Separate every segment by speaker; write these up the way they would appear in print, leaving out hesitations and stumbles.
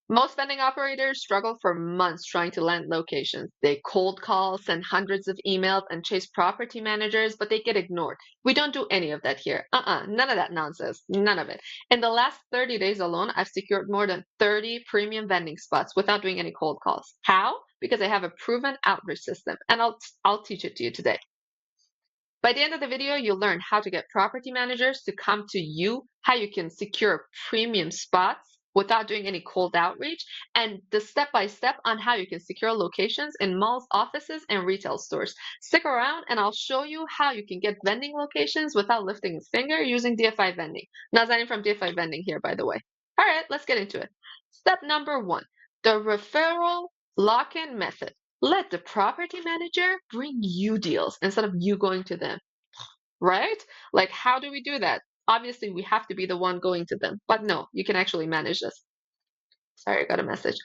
Speaker 1: Most vending operators struggle for months trying to land locations. They cold call, send hundreds of emails, and chase property managers, but they get ignored. We don't do any of that here. None of that nonsense. None of it. In the last 30 days alone, I've secured more than 30 premium vending spots without doing any cold calls. How? Because I have a proven outreach system, and I'll teach it to you today. By the end of the video, you'll learn how to get property managers to come to you, how you can secure premium spots without doing any cold outreach, and the step-by-step on how you can secure locations in malls, offices, and retail stores. Stick around and I'll show you how you can get vending locations without lifting a finger using DFI Vending. Nazanin from DFI Vending here, by the way. All right, let's get into it. Step number 1, the referral lock-in method. Let the property manager bring you deals instead of you going to them, right? Like, how do we do that? Obviously, we have to be the one going to them, but no, you can actually manage this. Sorry, I got a message.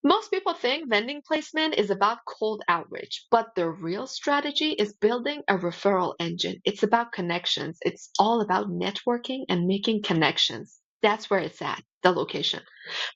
Speaker 1: Most people think vending placement is about cold outreach, but the real strategy is building a referral engine. It's about connections. It's all about networking and making connections. That's where it's at, the location.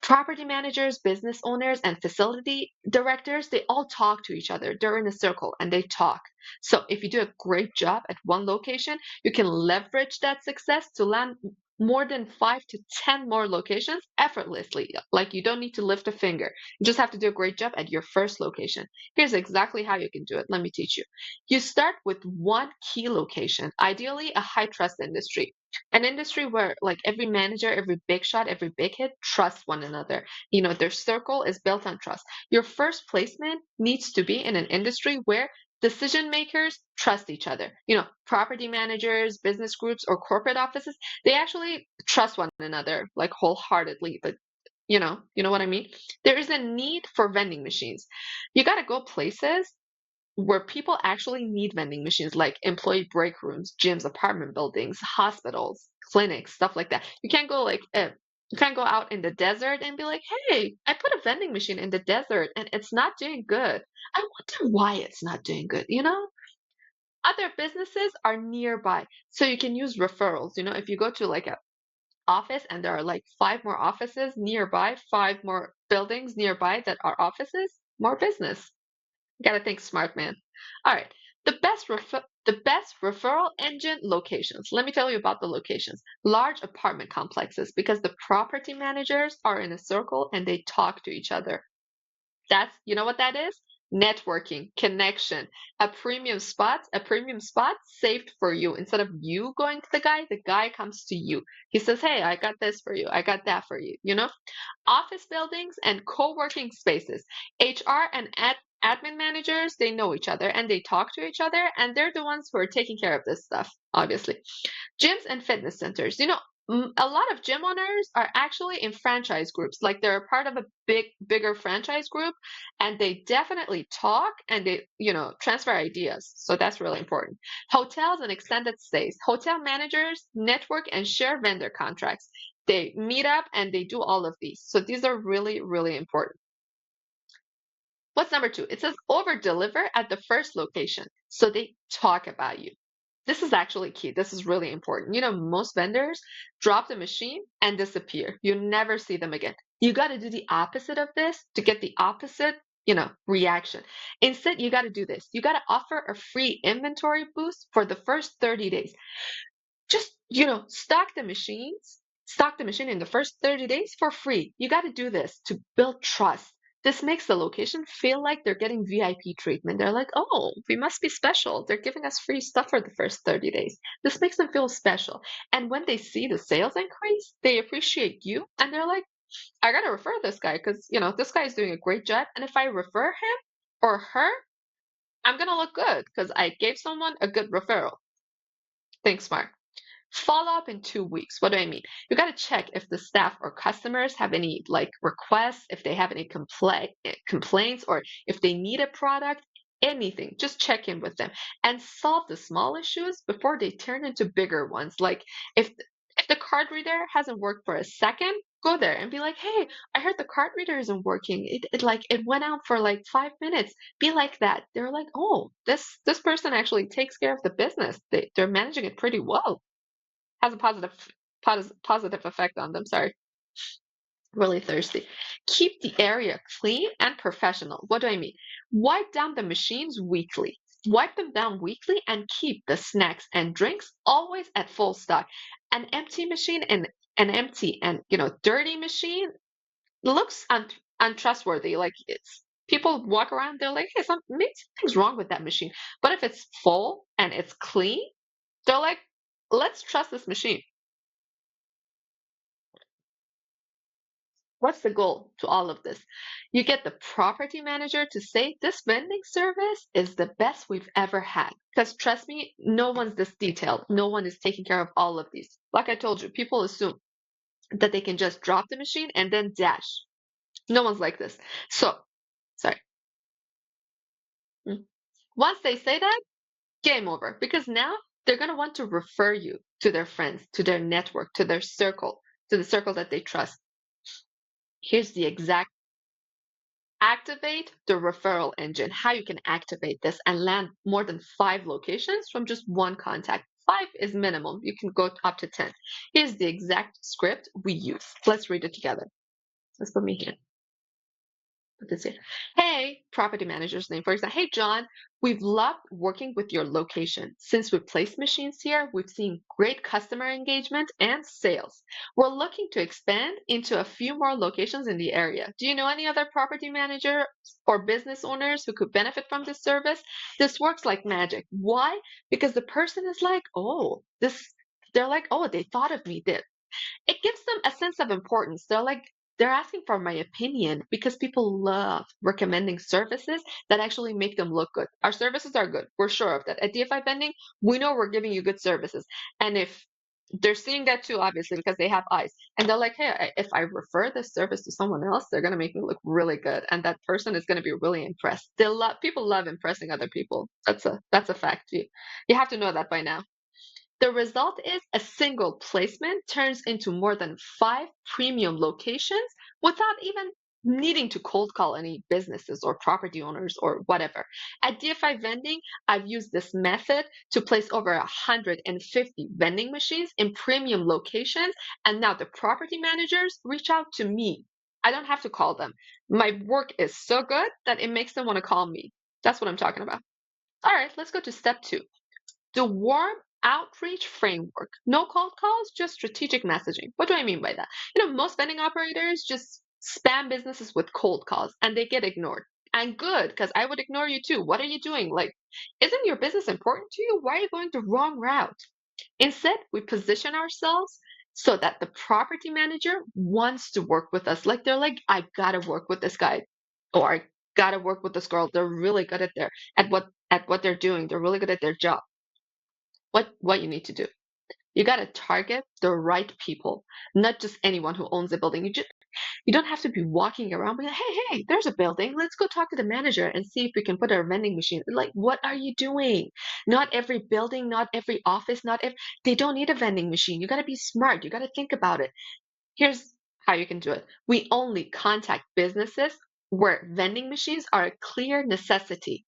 Speaker 1: Property managers, business owners, and facility directors, they all talk to each other. They're in a circle and they talk. So if you do a great job at one location, you can leverage that success to land more than 5 to 10 more locations effortlessly. Like, you don't need to lift a finger. You just have to do a great job at your first location. Here's exactly how you can do it. Let me teach you. You start with one key location, ideally a high trust industry. An industry where, like, every manager, every big shot, every big hit trusts one another. You know, their circle is built on trust. Your first placement needs to be in an industry where decision makers trust each other. You know, property managers, business groups, or corporate offices, they actually trust one another, like, wholeheartedly. But you know what I mean? There is a need for vending machines. You got to go places where people actually need vending machines, like employee break rooms, gyms, apartment buildings, hospitals, clinics, stuff like that. You can't go out in the desert and be like, hey, I put a vending machine in the desert and it's not doing good. I wonder why it's not doing good, you know? Other businesses are nearby. So you can use referrals. You know, if you go to like a office and there are like 5 more offices nearby, 5 more buildings nearby that are offices, more business. You gotta think smart, man. All right. The best referral engine locations. Let me tell you about the locations. Large apartment complexes, because the property managers are in a circle and they talk to each other. You know what that is? Networking, connection, a premium spot saved for you. Instead of you going to the guy comes to you. He says, hey, I got this for you. I got that for you. You know? Office buildings and co-working spaces. HR and admin managers, they know each other and they talk to each other, and they're the ones who are taking care of this stuff, obviously. Gyms and fitness centers. You know, a lot of gym owners are actually in franchise groups. Like, they're a part of a bigger franchise group, and they definitely talk and they, transfer ideas. So that's really important. Hotels and extended stays. Hotel managers network and share vendor contracts. They meet up and they do all of these. So these are really, really important. What's number 2? It says over deliver at the first location. So they talk about you. This is actually key. This is really important. You know, most vendors drop the machine and disappear. You never see them again. You got to do the opposite of this to get the opposite, reaction. Instead, you got to do this. You got to offer a free inventory boost for the first 30 days. Just, stock the machine in the first 30 days for free. You got to do this to build trust. This makes the location feel like they're getting VIP treatment. They're like, oh, we must be special. They're giving us free stuff for the first 30 days. This makes them feel special. And when they see the sales increase, they appreciate you. And they're like, I got to refer this guy because, this guy is doing a great job. And if I refer him or her, I'm going to look good because I gave someone a good referral. Think smart. Follow up in 2 weeks. What do I mean? You got to check if the staff or customers have any requests, if they have any complaints, or if they need a product, anything. Just check in with them and solve the small issues before they turn into bigger ones. Like, if the card reader hasn't worked for a second, go there and be like, hey, I heard the card reader isn't working. It went out for 5 minutes. Be like that. They're like, oh, this person actually takes care of the business. They're managing it pretty well. Has a positive effect on them. Sorry. Really thirsty. Keep the area clean and professional. What do I mean? Wipe down the machines weekly. Wipe them down weekly and keep the snacks and drinks always at full stock. An empty machine and an empty and dirty machine looks untrustworthy. Like it's people walk around, they're like, hey, maybe something's wrong with that machine. But if it's full and it's clean, they're like, let's trust this machine. What's the goal to all of this? You get the property manager to say this vending service is the best we've ever had. Because trust me, no one's this detailed. No one is taking care of all of these. Like I told you, people assume that they can just drop the machine and then dash. No one's like this. So, sorry. Once they say that, game over. Because now they're going to want to refer you to their friends, to their network, to their circle, to the circle that they trust. Here's the exact activate the referral engine. How you can activate this and land more than 5 locations from just one contact. 5 is minimum. You can go up to 10. Here's the exact script we use. Let's read it together. Let's put me here. Put this here. Hey, property manager's name, for example. Hey, John, we've loved working with your location. Since we placed machines here, we've seen great customer engagement and sales. We're looking to expand into a few more locations in the area. Do you know any other property manager or business owners who could benefit from this service? This works like magic. Why? Because the person is like, they're like, oh, they thought of me. It gives them a sense of importance. They're asking for my opinion because people love recommending services that actually make them look good. Our services are good. We're sure of that. At DFI Vending, we know we're giving you good services. And if they're seeing that too, obviously, because they have eyes. And they're like, hey, if I refer this service to someone else, they're going to make me look really good. And that person is going to be really impressed. People love impressing other people. That's a fact. You have to know that by now. The result is a single placement turns into more than 5 premium locations without even needing to cold call any businesses or property owners or whatever. At DFI Vending, I've used this method to place over 150 vending machines in premium locations, and now the property managers reach out to me. I don't have to call them. My work is so good that it makes them want to call me. That's what I'm talking about. All right, let's go to step 2. The warm outreach framework. No cold calls, just strategic messaging. What do I mean by that? Most vending operators just spam businesses with cold calls and they get ignored. And good, because I would ignore you too. What are you doing? Like, isn't your business important to you? Why are you going the wrong route? Instead, we position ourselves so that the property manager wants to work with us. Like they're like, I gotta work with this guy, or I gotta work with this girl. They're really good at what they're doing. They're really good at their job. What you need to do. You got to target the right people, not just anyone who owns a building. You don't have to be walking around being like, hey, there's a building. Let's go talk to the manager and see if we can put a vending machine. Like, what are you doing? Not every building, not every office, they don't need a vending machine. You got to be smart. You got to think about it. Here's how you can do it. We only contact businesses where vending machines are a clear necessity.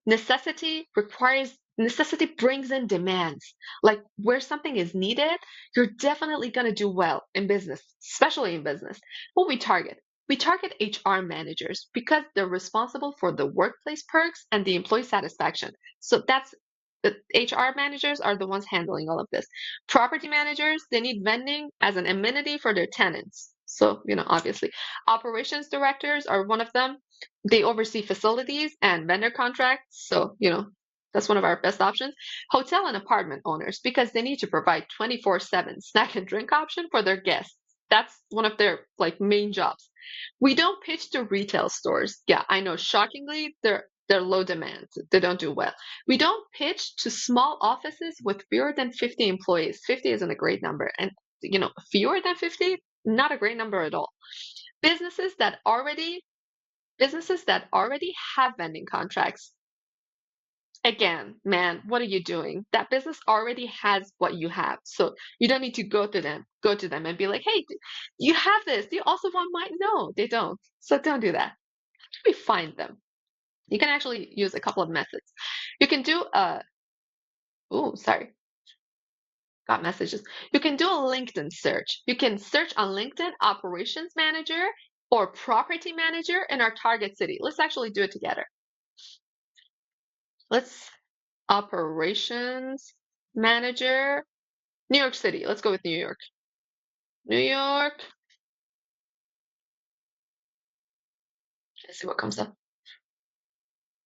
Speaker 1: Necessity brings in demands. Like where something is needed, you're definitely going to do well in business, especially in business. What we target HR managers because they're responsible for the workplace perks and the employee satisfaction. So that's the HR managers are the ones handling all of this. Property managers, they need vending as an amenity for their tenants. So, obviously, operations directors are one of them. They oversee facilities and vendor contracts. So, that's one of our best options. Hotel and apartment owners, because they need to provide 24/7 snack and drink option for their guests. That's one of their main jobs. We don't pitch to retail stores. Yeah, I know. Shockingly, they're low demand. They don't do well. We don't pitch to small offices with fewer than 50 employees. 50 isn't a great number. And, fewer than 50, not a great number at all. Businesses that already have vending contracts. Again, man, what are you doing? That business already has what you have. So you don't need to go to them and be like, hey, you have this. Do you also want mine? No, they don't. So don't do that. We find them. You can actually use a couple of methods. You can do got messages. You can do a LinkedIn search. You can search on LinkedIn operations manager or property manager in our target city. Let's actually do it together. Let's operations manager, New York City. Let's go with New York. New York. Let's see what comes up.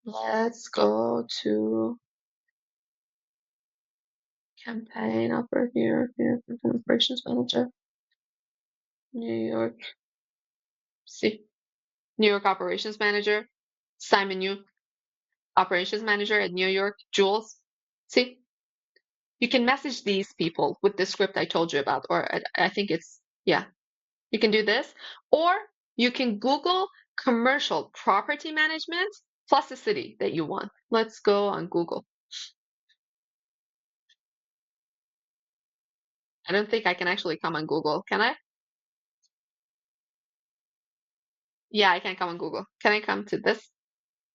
Speaker 1: Let's go to campaign New York, operations manager. New York. See, New York operations manager. Simon Yu, operations manager at New York. Jules. See, you can message these people with the script I told you about, or I think it's, yeah, you can do this, or you can Google commercial property management plus the city that you want. Let's go on Google. I don't think I can actually come on Google. Can I? Yeah, I can come on Google. Can I come to this?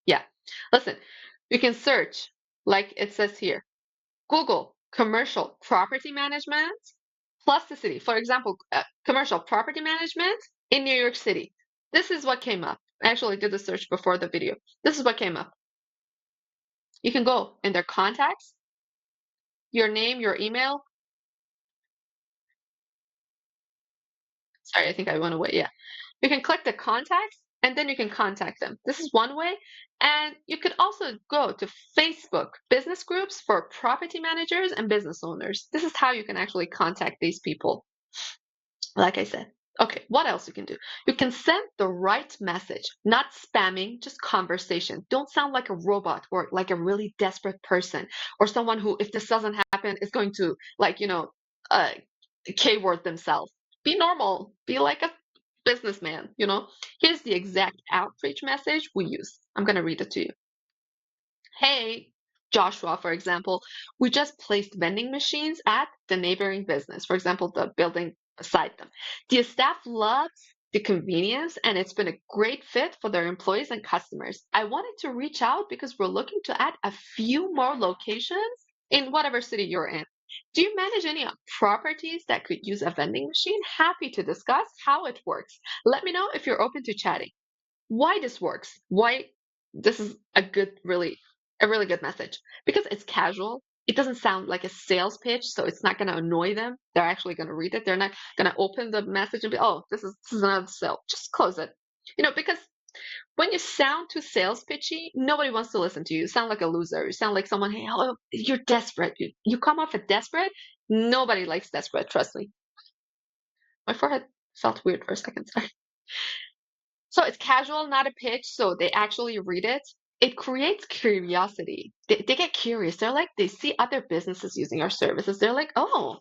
Speaker 1: Yeah. Listen, you can search like it says here. Google commercial property management plus the city. For example, commercial property management in New York City. This is what came up. I actually did the search before the video. This is what came up. You can go in their contacts, your name, your email. Sorry, I think I went away. Yeah. You can click the contacts and then you can contact them. This is one way. And you could also go to Facebook business groups for property managers and business owners. This is how you can actually contact these people. Like I said. Okay, what else you can do? You can send the right message, not spamming, just conversation. Don't sound like a robot or like a really desperate person or someone who, if this doesn't happen, is going to uh, K-word themselves. Be normal. Be like a businessman. Here's the exact outreach message we use. I'm going to read it to you. Hey, Joshua, for example, we just placed vending machines at the neighboring business, for example, the building beside them. The staff loves the convenience and it's been a great fit for their employees and customers. I wanted to reach out because we're looking to add a few more locations in whatever city you're in. Do you manage any properties that could use a vending machine? Happy to discuss how it works. Let me know if you're open to chatting. Why this works? Why this is a really good message? Because it's casual. It doesn't sound like a sales pitch, so it's not going to annoy them. They're actually going to read it. They're not going to open the message and be, oh, this is another sale. Just close it. Because when you sound too sales pitchy, nobody wants to listen to you. You sound like a loser. You sound like someone, hey, oh, you're desperate. You come off as desperate. Nobody likes desperate, trust me. My forehead felt weird for a second. Sorry. So it's casual, not a pitch. So they actually read it. It creates curiosity. They get curious. They're like, they see other businesses using our services. They're like, oh,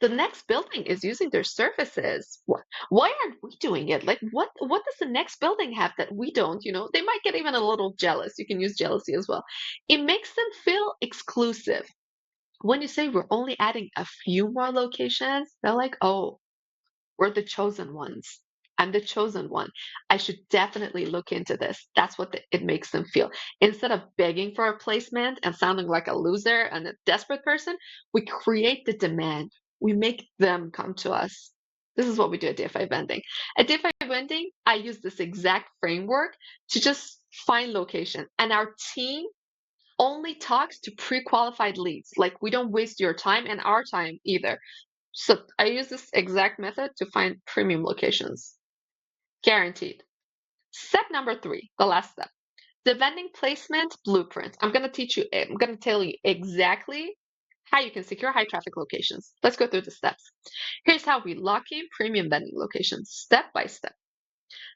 Speaker 1: the next building is using their services. Why aren't we doing it? Like, what does the next building have that we don't? They might get even a little jealous. You can use jealousy as well. It makes them feel exclusive. When you say we're only adding a few more locations, they're like, oh, we're the chosen ones. I'm the chosen one. I should definitely look into this. That's what it makes them feel. Instead of begging for a placement and sounding like a loser and a desperate person, we create the demand. We make them come to us. This is what we do at DFI Vending. At DFI Vending, I use this exact framework to just find location. And our team only talks to pre-qualified leads. Like, we don't waste your time and our time either. So I use this exact method to find premium locations. Guaranteed. Step number 3, the last step. The vending placement blueprint. I'm going to tell you exactly how you can secure high traffic locations. Let's go through the steps. Here's how we lock in premium vending locations step by step.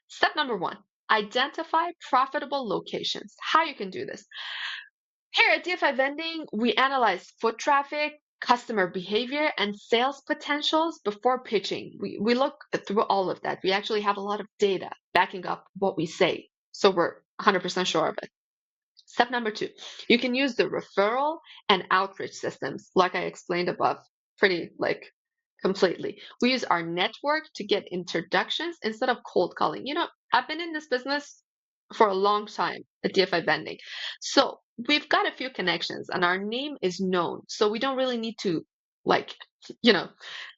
Speaker 1: Step number 1, identify profitable locations. How you can do this. Here at DFI Vending, we analyze foot traffic, customer behavior, and sales potentials before pitching. We look through all of that. We actually have a lot of data backing up what we say, so we're 100% sure of it. Step number 2, you can use the referral and outreach systems, like I explained above, pretty completely. We use our network to get introductions instead of cold calling. I've been in this business for a long time at DFI Vending. So we've got a few connections and our name is known. So we don't really need to like, you know,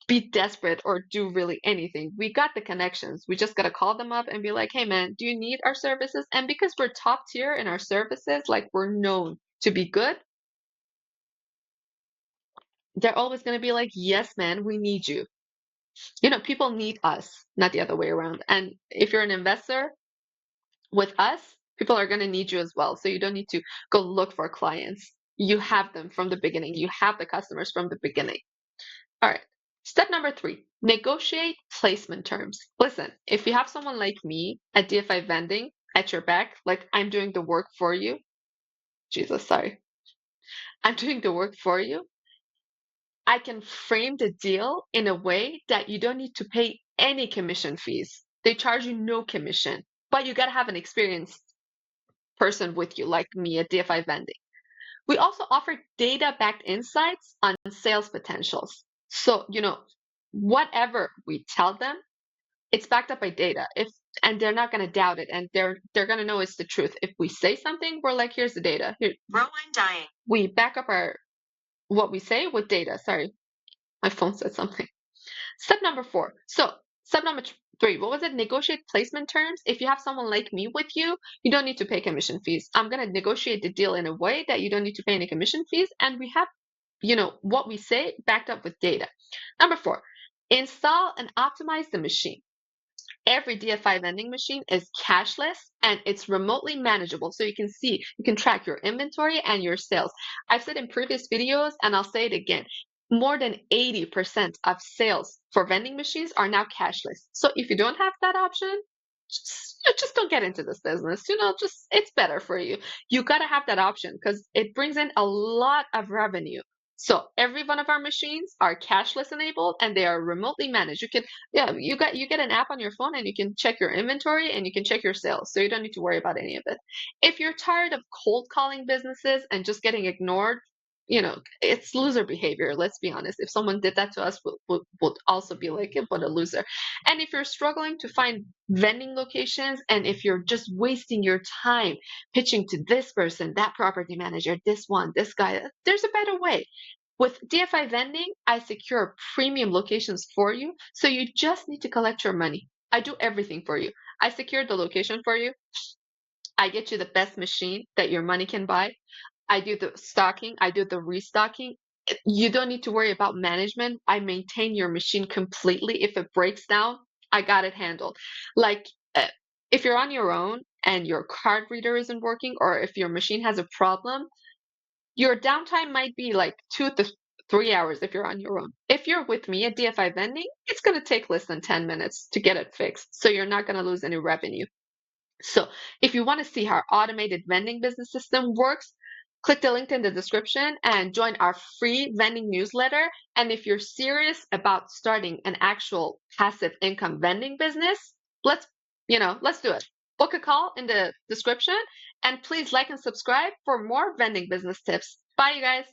Speaker 1: be desperate or do really anything. We got the connections. We just got to call them up and be like, hey man, do you need our services? And because we're top tier in our services, like we're known to be good, they're always going to be like, yes, man, we need you. People need us, not the other way around. And if you're an investor with us, people are going to need you as well. So you don't need to go look for clients. You have them from the beginning. You have the customers from the beginning. All right. Step number 3, negotiate placement terms. Listen, if you have someone like me at DFI Vending at your back, like I'm doing the work for you. Jesus, sorry. I'm doing the work for you. I can frame the deal in a way that you don't need to pay any commission fees. They charge you no commission, but you got to have an experienced person with you, like me at DFI Vending. We also offer data-backed insights on sales potentials. So, whatever we tell them, it's backed up by data. And they're not going to doubt it, and they're going to know it's the truth. If we say something, we're like, here's the data. Here, bro, I'm dying. We back up what we say with data. Sorry, my phone said something. Step number 4. So, step number 3, what was it? Negotiate placement terms. If you have someone like me with you, you don't need to pay commission fees. I'm going to negotiate the deal in a way that you don't need to pay any commission fees. And we have, what we say backed up with data. Number 4, install and optimize the machine. Every DFI vending machine is cashless and it's remotely manageable. So you can track your inventory and your sales. I've said in previous videos, and I'll say it again, more than 80% of sales for vending machines are now cashless. So if you don't have that option, just don't get into this business. It's better for you. You got to have that option because it brings in a lot of revenue. So every one of our machines are cashless enabled and they are remotely managed. You get an app on your phone and you can check your inventory and you can check your sales. So you don't need to worry about any of it. If you're tired of cold calling businesses and just getting ignored, it's loser behavior. Let's be honest. If someone did that to us, we'll also be like, what a loser. And if you're struggling to find vending locations and if you're just wasting your time pitching to this person, that property manager, this one, this guy, there's a better way. With DFI Vending, I secure premium locations for you, so you just need to collect your money. I do everything for you. I secure the location for you. I get you the best machine that your money can buy. I do the stocking. I do the restocking. You don't need to worry about management. I maintain your machine completely. If it breaks down, I got it handled. Like, if you're on your own and your card reader isn't working, or if your machine has a problem, your downtime might be like 2 to 3 hours if you're on your own. If you're with me at DFI Vending, it's going to take less than 10 minutes to get it fixed. So you're not going to lose any revenue. So if you want to see how our automated vending business system works, click the link in the description and join our free vending newsletter. And if you're serious about starting an actual passive income vending business, let's do it. Book a call in the description and please like and subscribe for more vending business tips. Bye, you guys.